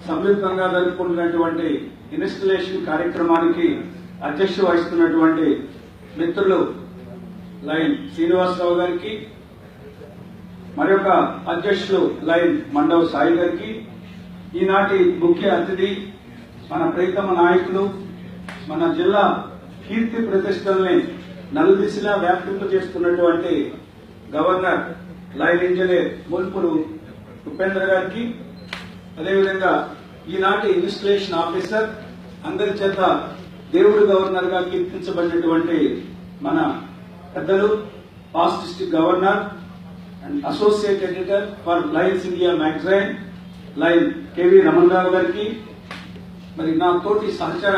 సంయుక్తంగా జరుపుకుంటున్నటువంటి ఇన్స్టలేషన్ కార్యక్రమానికి అధ్యక్షత వహిస్తున్నటువంటి మిత్రులు లైన్ శ్రీనివాసరావు గారికి, మరొక అధ్యక్షులు లైన్ మండవ్ సాయి గారికి, ఈనాటి ముఖ్య అతిథి మన ప్రియతమ నాయకులు, మన జిల్లా కీర్తి ప్రతిష్టల్ని నలుదిశలా వ్యాప్తింపజేస్తున్నటువంటి గవర్నర్ లైన్ ఇంజనీర్ ముల్పురు ఉపేంద్ర గారికి, అదేవిధంగా ఈనాటి ఇన్స్టలేషన్ ఆఫీసర్ అందరి చేత దేవుడు గవర్నర్ గా కీర్తించబడినటువంటి మన పెద్దలు past district governor and associate editor for lions India magazine lion KV Ramana Rao గారికి, మరి నా తోటి సహచర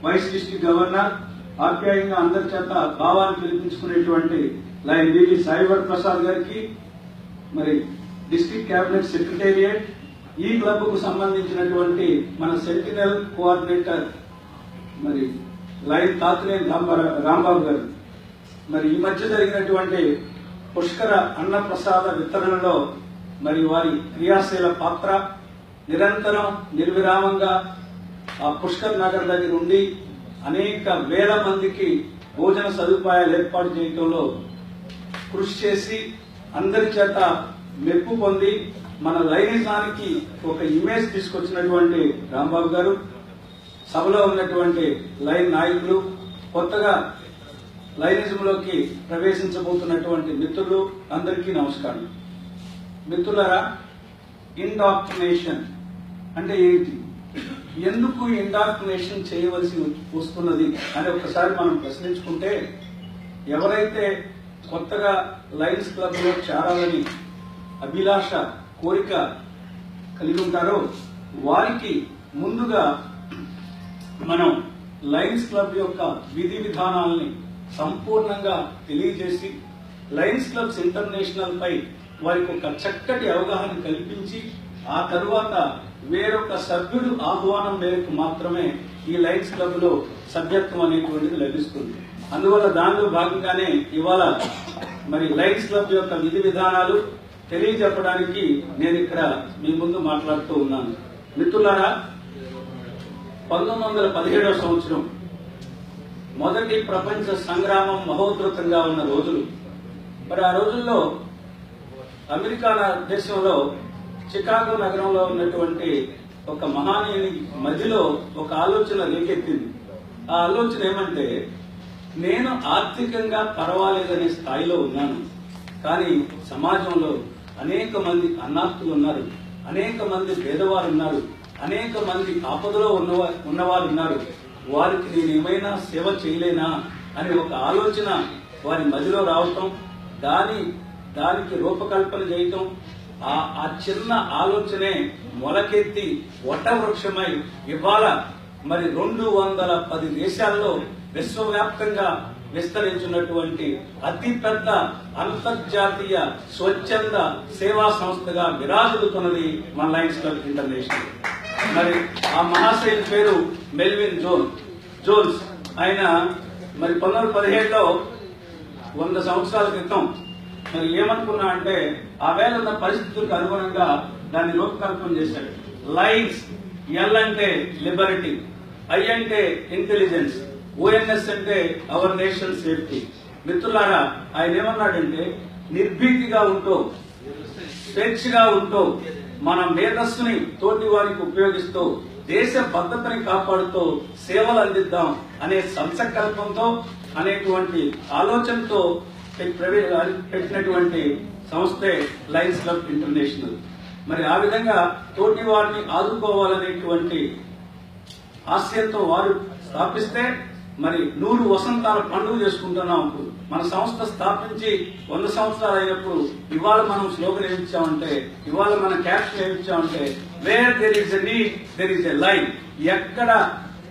వైస్ డిస్ట్రిక్ట్ గవర్నర్ ఆప్యాయంగా అందరి చేత భావాన్ని పిలిపించుకునేటువంటి లైన్ బివి సాయివర్ ప్రసాద్ గారికి, మరి డిస్ట్రిక్ట్ కేబినెట్ సెక్రటేరియట్ ఈ క్లబ్ కు సంబంధించినటువంటి మన సెంటినల్ కోఆర్డినేటర్ మరి లైన్ తాతినేని రాంబాబు గారు, మరి ఈ మధ్య జరిగినటువంటి పుష్కర అన్నప్రసాద వితరణలో మరి వారి క్రియాశీల పాత్ర, నిరంతరం నిర్విరామంగా ఆ పుష్కర్ నగర్ దగ్గర ఉండి అనేక వేల మందికి భోజన సదుపాయాలు ఏర్పాటు చేయడంలో కృషి చేసి అందరి చేత మెప్పు పొంది మన లైనిజానికి ఒక ఇమేజ్ తీసుకొచ్చినటువంటి రాంబాబు గారు, సభలో ఉన్నటువంటి లైన్ నాయకులు, కొత్తగా లైనిజంలోకి ప్రవేశించబోతున్నటువంటి మిత్రులు అందరికీ నమస్కారం. మిత్రులారా, ఇండాక్ట్రినేషన్ అంటే ఏంటి, ఎందుకు ఇండాక్ట్రినేషన్ చేయవలసి వస్తున్నది అని ఒకసారి మనం ప్రశ్నించుకుంటే, ఎవరైతే కొత్తగా లయన్స్ క్లబ్ లో చేరాలని అభిలాష కోరిక కలిగి ఉంటారో వారికి ముందుగా మనం లయన్స్ క్లబ్ యొక్క విధి విధానాలని సంపూర్ణంగా తెలియజేసి లయన్స్ క్లబ్స్ ఇంటర్నేషనల్ పై వారికి ఒక చక్కటి అవగాహన కల్పించి ఆ తరువాత వేరొక సభ్యుడు ఆహ్వానం మేరకు మాత్రమే ఈ లయన్స్ క్లబ్ లో సభ్యత్వం అనేటువంటిది లభిస్తుంది. అందువల్ల దానిలో భాగంగానే ఇవాళ మరి లయన్స్ క్లబ్ యొక్క విధి విధానాలు తెలియజెప్పడానికి నేను ఇక్కడ మీ ముందు మాట్లాడుతూ ఉన్నాను. మిత్రులారా, 1917వ సంవత్సరం మొదటి ప్రపంచ సంగ్రామం మహోధృతంగా ఉన్న రోజులు. మరి ఆ రోజుల్లో అమెరికా దేశంలో చికాగో నగరంలో ఉన్నటువంటి ఒక మహానీయుని మధ్యలో ఒక ఆలోచన రేకెత్తింది. ఆ ఆలోచన ఏమంటే, నేను ఆర్థికంగా పర్వాలేదనే స్థాయిలో ఉన్నాను, కానీ సమాజంలో అనేక మంది అన్నార్థులు ఉన్నారు, అనేక మంది పేదవారు ఉన్నారు, అనేక మంది ఆపదలో ఉన్నవారు ఉన్నారు, వారికి నేను ఏమైనా సేవ చేయలేనా అనే ఒక ఆలోచన వారి మధ్యలో రావటం, దానికి రూపకల్పన చేయటం, ఆ చిన్న ఆలోచనే మొలకెత్తి వటవృక్షమై ఇవాళ మరి 210 దేశాల్లో విశ్వవ్యాప్తంగా విస్తరించినటువంటి అతిపెద్ద అంతర్జాతీయ స్వచ్ఛంద సేవా సంస్థగా విరాజిల్లుతున్నది మన లయన్స్ క్లబ్ ఇంటర్నేషనల్. మరి ఆ మహాశయుని పేరు మెల్విన్ జోన్స్. ఆయన మరి 1917లో 100 సంవత్సరాల క్రితం మరి ఏమనుకున్నా అంటే, ఆ వేళ ఉన్న పరిస్థితులకు అనుగుణంగా దాన్ని రూపకల్పన చేశాడు. లైన్స్, ఎల్ అంటే లిబర్టీ, ఐ అంటే ఇంటెలిజెన్స్, ఓఎన్ఎస్ అంటే అవర్ నేషన్ సేఫ్టీ. మిత్రులారా, ఆయన ఏమన్నాడంటే, నిర్భీతిగా ఉంటూ స్వేచ్ఛగా ఉంటూ మన మేధస్సుని తోటి వారికి ఉపయోగిస్తూ దేశ భద్రతని కాపాడుతూ సేవలు అందిద్దాం అనే సంకల్పంతో అనేటువంటి ఆలోచనతో పెట్టినటువంటి సంస్థే లయన్స్ క్లబ్ ఇంటర్నేషనల్. మరి ఆ విధంగా తోటి వారిని ఆదుకోవాలనేటువంటి ఆశయంతో వారు స్థాపిస్తే మరి 100 వసంతాల పండుగ చేసుకుంటున్నాం. ఇప్పుడు మన సంస్థ స్థాపించి 100 సంవత్సరాలు అయినప్పుడు ఇవాళ మనం స్లోగన్ ఏమిచ్చామంటే, ఇవాళ మన క్యాప్షన్ ఏమిచ్చామంటే, where there is a need there is a line. ఎక్కడ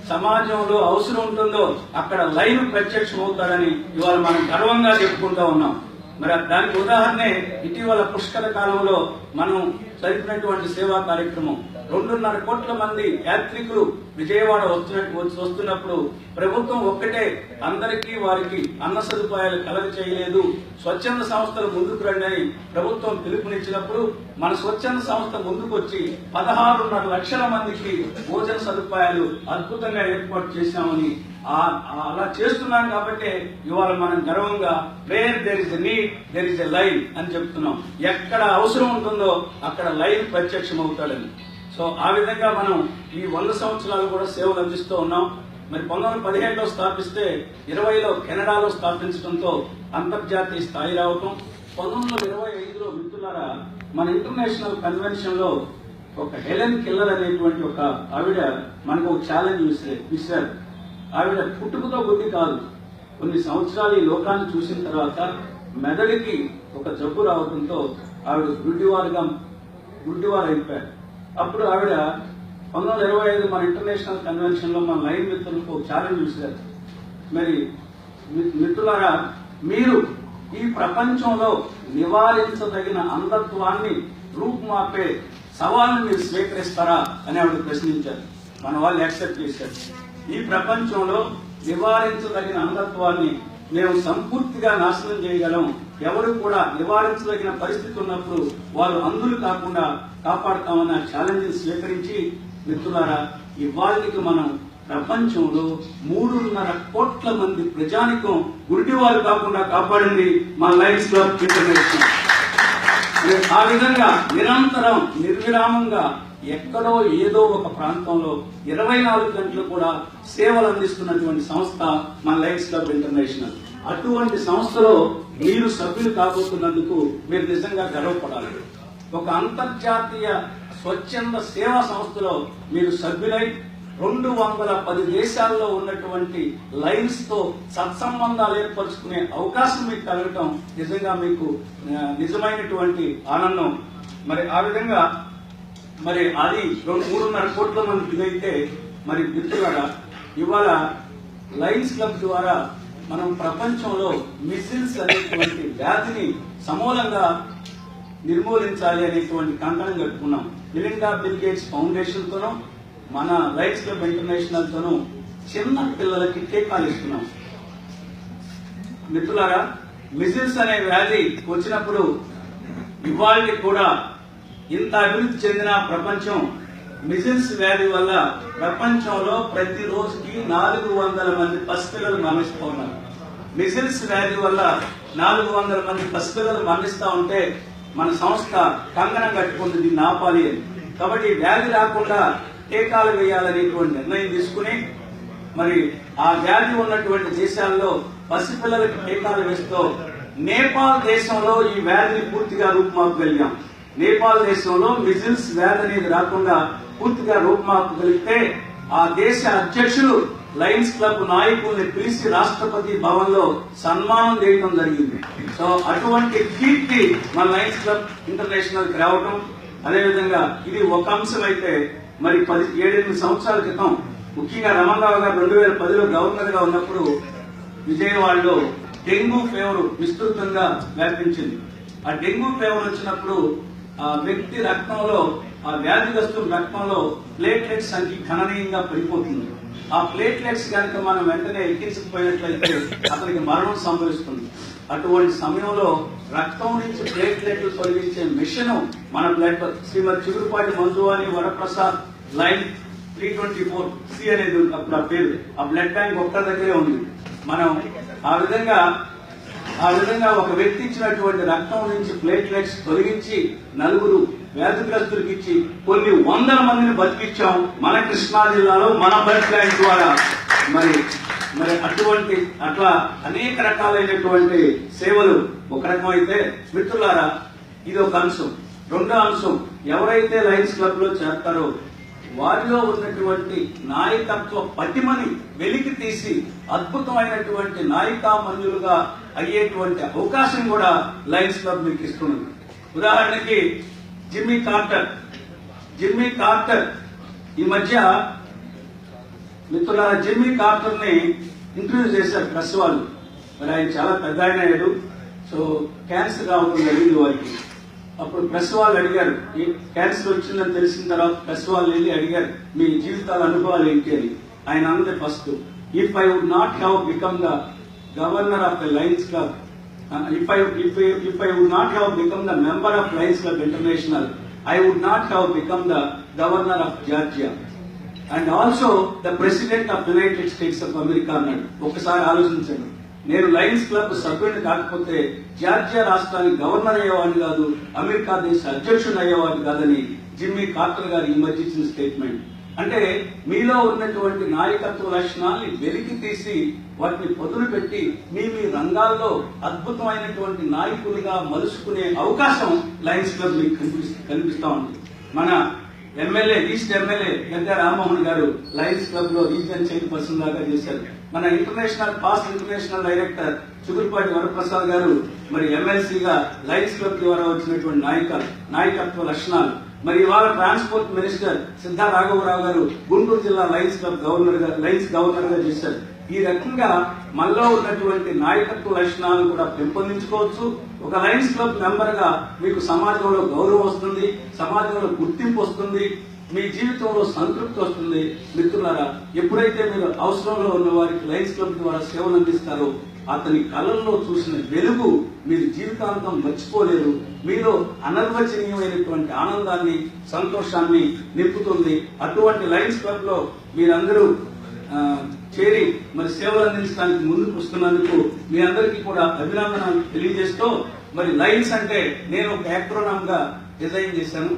సమాజంలో అవసరం ఉంటుందో అక్కడ లైన్ ప్రత్యక్షం అవుతాడని ఇవాళ మనం గర్వంగా చెప్పుకుంటా ఉన్నాం. మరి దానికి ఉదాహరణే ఇటీవల పుష్కర కాలంలో మనం జరిపినటువంటి సేవా కార్యక్రమం. 2.5 కోట్ల మంది యాత్రికులు విజయవాడ వస్తున్నప్పుడు ప్రభుత్వం ఒక్కటే అందరికీ వారికి అన్న సదుపాయాలు కలగ చేయలేదు. స్వచ్ఛంద సంస్థలు ముందుకు రండి అని ప్రభుత్వం పిలుపునిచ్చినప్పుడు మన స్వచ్ఛంద సంస్థ ముందుకొచ్చి 16.5 లక్షల మందికి భోజన సదుపాయాలు అద్భుతంగా ఏర్పాటు చేశామని అలా చేస్తున్నాం. కాబట్టి ఇవాళ మనం గర్వంగా where there is a need there is a lion అని చెప్తున్నాం. ఎక్కడ అవసరం ఉంటుందో అక్కడ లైన్ ప్రత్యక్షం అవుతాడని. సో ఆ విధంగా మనం ఈ 100 సంవత్సరాలు కూడా సేవలు అందిస్తూ ఉన్నాం. మరి 1915లో స్థాపిస్తే 20లో కెనడాలో స్థాపించడంతో అంతర్జాతీయ స్థాయి రావటం. 1925లో మిత్రులారా మన ఇంటర్నేషనల్ కన్వెన్షన్ లో ఒక హెలెన్ కెల్లర్ అనేటువంటి ఒక ఆవిడ మనకు ఒక ఛాలెంజ్ విసిరారు. ఆవిడ పుట్టుకతో బుద్ధి కాదు, కొన్ని సంవత్సరాలు ఈ లోకాన్ని చూసిన తర్వాత మెదడుకి ఒక జబ్బు రావడంతో ఆవిడ గుడ్డివారు అయిపోయారు. అప్పుడు ఆవిడ 1925 మన ఇంటర్నేషనల్ కన్వెన్షన్ లో మన లైన్ మిత్రులకు ఒక ఛాలెంజ్ విసిరారు. మరి మిత్రులారా, మీరు ఈ ప్రపంచంలో నివారించదగిన అంధత్వాన్ని రూపుమాపే సవాల్ను మీరు స్వీకరిస్తారా అని ఆవిడ ప్రశ్నించారు. మన వాళ్ళు యాక్సెప్ట్ చేశారు. ఈ ప్రపంచంలో నివారించదగిన అంధత్వాన్ని మేము సంపూర్తిగా నాశనం చేయగలం, ఎవరు కూడా నివారించదగిన పరిస్థితి ఉన్నప్పుడు వారు అంధులు కాకుండా కాపాడుతామన్న ఛాలెంజ్ స్వీకరించి మిత్రులారా, ఇవాళకి మనం ప్రపంచంలో 3.5 కోట్ల మంది ప్రజానికం గుడ్డివారు కాకుండా కాపాడింది మన లయన్స్ క్లబ్ ఇంటర్నేషనల్. ఆ విధంగా నిరంతరం నిర్విరామంగా ఎక్కడో ఏదో ఒక ప్రాంతంలో 24 గంటలు కూడా సేవలు అందిస్తున్నటువంటి సంస్థ మన లయన్స్ క్లబ్ ఇంటర్నేషనల్. అటువంటి సంస్థలో మీరు సభ్యులు కాబోతున్నందుకు మీరు నిజంగా గర్వపడాలి. ఒక అంతర్జాతీయ స్వచ్ఛంద సేవా సంస్థలో మీరు సభ్యులై 210 దేశాల్లో ఉన్నటువంటి లైన్స్ తో సత్సంబంధాలు ఏర్పరచుకునే అవకాశం మీకు కలగటం నిజంగా మీకు నిజమైనటువంటి ఆనందం. మరి ఆ విధంగా మరి అది 3.5 కోట్ల మందికి ఇదైతే మరి మిత్రులారా, ఇవాళ లయన్స్ క్లబ్ ద్వారా మనం ప్రపంచంలో మిసిల్స్ అనేటువంటి వ్యాధిని సమూలంగా నిర్మూలించాలి అనేటువంటి కంకణం కట్టుకున్నాం. మిలిండా బిల్ గేట్స్ ఫౌండేషన్ తోనూ మన లయన్స్ క్లబ్ ఇంటర్నేషనల్ తోనూ చిన్న పిల్లలకి టీకాలు ఇస్తున్నాం. మిత్రులారా, మిసిల్స్ అనే వ్యాధి వచ్చినప్పుడు ఇవాళ కూడా ఇంత అభివృద్ధి చెందిన ప్రపంచం మిసిల్స్ వ్యాధి వల్ల ప్రపంచంలో ప్రతి రోజుకి 400 మంది పసిపిల్లలు మరణిస్తున్నారు. మిసిల్స్ వ్యాధి వల్ల 400 మంది పసిపిల్లలు మరణిస్తా ఉంటే మన సంస్థ కంకణం కట్టుకుంది దీన్ని ఆపాలి అని. కాబట్టి వ్యాధి రాకుండా టీకాలు వేయాలనేటువంటి నిర్ణయం తీసుకుని మరి ఆ వ్యాధి ఉన్నటువంటి దేశాల్లో పసిపిల్లలకు టీకాలు వేస్తూ నేపాల్ దేశంలో ఈ వ్యాధిని పూర్తిగా రూపుమాపగలిగాం. నేపాల్ దేశంలో మిసిల్స్ వ్యాధి అనేది రాకుండా పూర్తిగా రూపుమాపగలిగితే ఆ దేశ అధ్యక్షులు లయన్స్ క్లబ్ నాయకుల్ని పిలిచి రాష్ట్రపతి భవన్ లో సన్మానం చేయడం జరిగింది. సో అటువంటి కీర్తి మన లయన్స్ క్లబ్ ఇంటర్నేషనల్ కి రావటం. అదేవిధంగా ఇది ఒక అంశం అయితే మరి 7-8 సంవత్సరాల క్రితం ముఖ్యంగా రమణరావు గారు 2010లో గవర్నర్ గా ఉన్నప్పుడు విజయవాడలో డెంగ్యూ ఫీవర్ విస్తృతంగా వ్యాపించింది. ఆ డెంగ్యూ ఫీవర్ వచ్చినప్పుడు ఆ వ్యక్తి రక్తంలో, ఆ వ్యాధిగ్రస్తుల రక్తంలో ప్లేట్లెట్స్ సంఖ్య గణనీయంగా పడిపోతుంది. ఆ ప్లేట్లెట్స్ కనుక మనం వెంటనే ఎక్కించకపోయినట్లయితే అతనికి మరణం సంభవిస్తుంది. అటువంటి సమయంలో రక్తం నుంచి ప్లేట్లెట్లు తొలగించే మిషన్ మన బ్లడ్ శ్రీమతి చిగురుపాటి మంజువాణి వరప్రసాద్ లైన్ 324C అనేది అప్పుడు ఆ పేరు, ఆ బ్లడ్ బ్యాంక్ ఒక్క దగ్గరే ఉంది. మనం ఆ విధంగా ఒక వ్యక్తి ఇచ్చినటువంటి రక్తం నుంచి ప్లేట్లెట్స్ తొలగించి 4 వ్యాధిగ్రస్తులకు ఇచ్చి కొన్ని 100 మందిని బతికించాం మన కృష్ణా జిల్లాలో మన బ్లడ్ బ్యాంక్ ద్వారా. మరి అట్లా అనేక రకాలైనటువంటి సేవలు ఒక రకం అయితే మిత్రులారా, ఇది ఒక అంశం. రెండో అంశం, ఎవరైతే లయన్స్ క్లబ్ లో చేరతారో వారిలో ఉన్నటువంటి నాయకత్వ పటిమని వెలికి తీసి అద్భుతమైనటువంటి నాయకామణ్యులుగా అయ్యేటువంటి అవకాశం కూడా లయన్స్ క్లబ్ మీకు ఇస్తున్నది. ఉదాహరణకి జిమ్మీ కార్టర్ ఈ మధ్య మిత్రులారా జిమ్మీ కార్టర్ ని ఇంట్రడ్యూస్ చేశారు ప్రెస్ వాళ్ళు. మరి ఆయన చాలా పెద్ద ఆయన అయ్యాడు. సో క్యాన్సర్ రావడం జరిగింది వారికి. అప్పుడు ప్రెస్ వాళ్ళు అడిగారు, క్యాన్సర్ వచ్చిందని తెలిసిన తర్వాత ప్రెస్ వాళ్ళు వెళ్ళి అడిగారు మీ జీవితాల అనుభవాలు ఏంటి అని. ఆయన అన్నది first, if I would not have become the governor of the lions club, if I would not have become the member of Lions Club International, I would not have become the governor of Georgia and also the president of the United States of America అన్నాడు. ఒకసారి ఆలోచించండి, నేను Lions club సభ్యుడిని కాకపోతే Georgia రాష్ట్రానికి governor అయ్యేవాడిని కాదు, America దేశ అధ్యక్షుడు అయ్యేవాడిని కాదని జిమ్మీ కార్టర్ గారు ఈ మధ్య ఇచ్చిన స్టేట్మెంట్. అంటే మీలో ఉన్నటువంటి నాయకత్వ లక్షణాన్ని వెలికి తీసి వాటిని పొదులు పెట్టి మీ రంగాల్లో అద్భుతమైనటువంటి నాయకులుగా మలుచుకునే అవకాశం లయన్స్ క్లబ్ మీకు కనిపిస్తా ఉంది. మన MLA, east MLA Gadde Rammohan గారు లయన్స్ క్లబ్ లో రీజియన్ చైర్పర్సన్ లాగా చేశారు. మన past international director Chigurupati Varaprasad గారు మరి ఎమ్మెల్సీగా లయన్స్ క్లబ్ ద్వారా వచ్చినటువంటి నాయకత్వ లక్షణాలు. మరి ఇవాళ ట్రాన్స్పోర్ట్ మినిస్టర్ సిద్ధా రాఘవరావు గారు గుంటూరు జిల్లా లయన్స్ గవర్నర్ గా చేశారు. ఈ రకంగా మనలో ఉన్నటువంటి నాయకత్వ లక్షణాలను కూడా పెంపొందించుకోవచ్చు. ఒక లయన్స్ క్లబ్ మెంబర్ గా మీకు సమాజంలో గౌరవం వస్తుంది, సమాజంలో గుర్తింపు వస్తుంది, మీ జీవితంలో సంతృప్తి వస్తుంది. మిత్రులారా, ఎప్పుడైతే మీరు అవసరంలో ఉన్న వారికి లయన్స్ క్లబ్ ద్వారా సేవలు అందిస్తారో అతని కళల్లో చూసిన వెలుగు మీరు జీవితాంతం మర్చిపోలేరు. మీలో అనర్వచనీయమైనటువంటి ఆనందాన్ని, సంతోషాన్ని నింపుతుంది. అటువంటి లయన్స్ క్లబ్ లో మీరందరూ చేరి మరి సేవలు అందించడానికి ముందుకు వస్తున్నందుకు మీ అందరికీ కూడా అభినందనలు తెలియజేస్తూ, మరి లయన్స్ అంటే నేను ఒక యాక్రోనామ్ గా డిజైన్ చేశాను.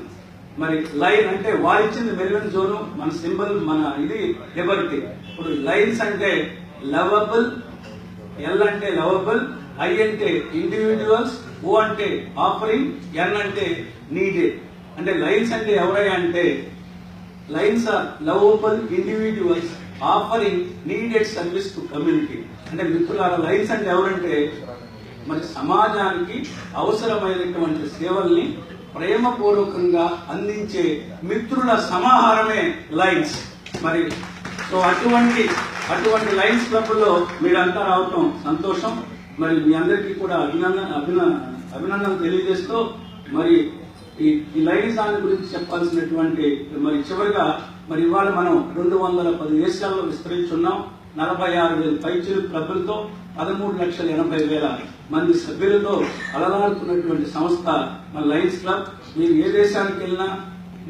మరి లైన్ అంటే వారిచ్చింది మెరుగైన జోను, మన సింబల్, మన ఇది లిబర్టీ. ఇప్పుడు లయన్స్ అంటే లవబుల్, ఎల్ అంటే లవబుల్, ఐ అంటే ఇండివిజువల్స్, ఓ అంటే ఆఫరింగ్, ఎన్ అంటే నీడెడ్. అంటే లయన్స్ అంటే ఎవరయ్యా అంటే lions are lovable individuals offering needed service to community. అంటే మిత్రులారా, లయన్స్ అంటే ఎవరంటే మరి సమాజానికి అవసరమైనటువంటి సేవల్ని ప్రేమపూర్వకంగా అందించే మిత్రుల సమాహారమే లయన్స్. మరి సో అటువంటి లయన్స్ క్లబ్ లో మీరంతా రావటం సంతోషం. మరి మీ అందరికీ కూడా అభినందనలు తెలియజేస్తూ, మరి ఈ లయన్స్ దాని గురించి చెప్పాల్సినటువంటి మరి చివరిగా మరి ఇవాళ మనం 210 దేశాల్లో విస్తరించున్నాం. 46,000 పైచిలు క్లబ్లతో 13,80,000 మంది సభ్యులతో అలలాడుతున్నటువంటి సంస్థ మన లయన్స్ క్లబ్. మీరు ఏ దేశానికి వెళ్ళినా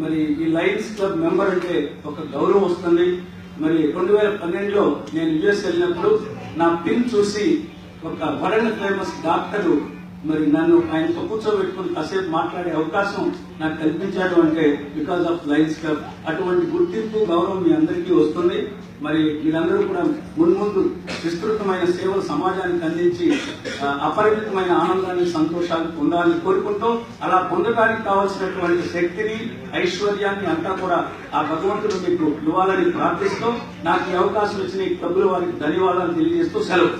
మరి ఈ లయన్స్ క్లబ్ మెంబర్ అంటే ఒక గౌరవం వస్తుంది. మరి 2012లో నేను యుఎస్ వెళ్ళినప్పుడు నా పిన్ చూసి ఒక వరల్డ్ ఫేమస్ డాక్టర్ మరి నన్ను ఆయనతో కూర్చోబెట్టుకుని కాసేపు మాట్లాడే అవకాశం నాకు కల్పించాడు. అంటే బికాస్ ఆఫ్ లయన్స్ క్లబ్. అటువంటి గుర్తింపు, గౌరవం మీ అందరికీ వస్తుంది. మరి మీరందరూ కూడా మున్ముందు విస్తృతమైన సేవలు సమాజానికి అందించి అపరిమితమైన ఆనందాన్ని, సంతోషాన్ని పొందాలని కోరుకుంటూ, అలా పొందడానికి కావాల్సినటువంటి శక్తిని, ఐశ్వర్యాన్ని అంతా కూడా ఆ భగవంతుడు మీకు ఇవ్వాలని ప్రార్థిస్తూ, నాకు ఈ అవకాశం ఇచ్చిన ఈ క్లబ్ల వారికి ధన్యవాదాలు తెలియజేస్తూ సెలవు.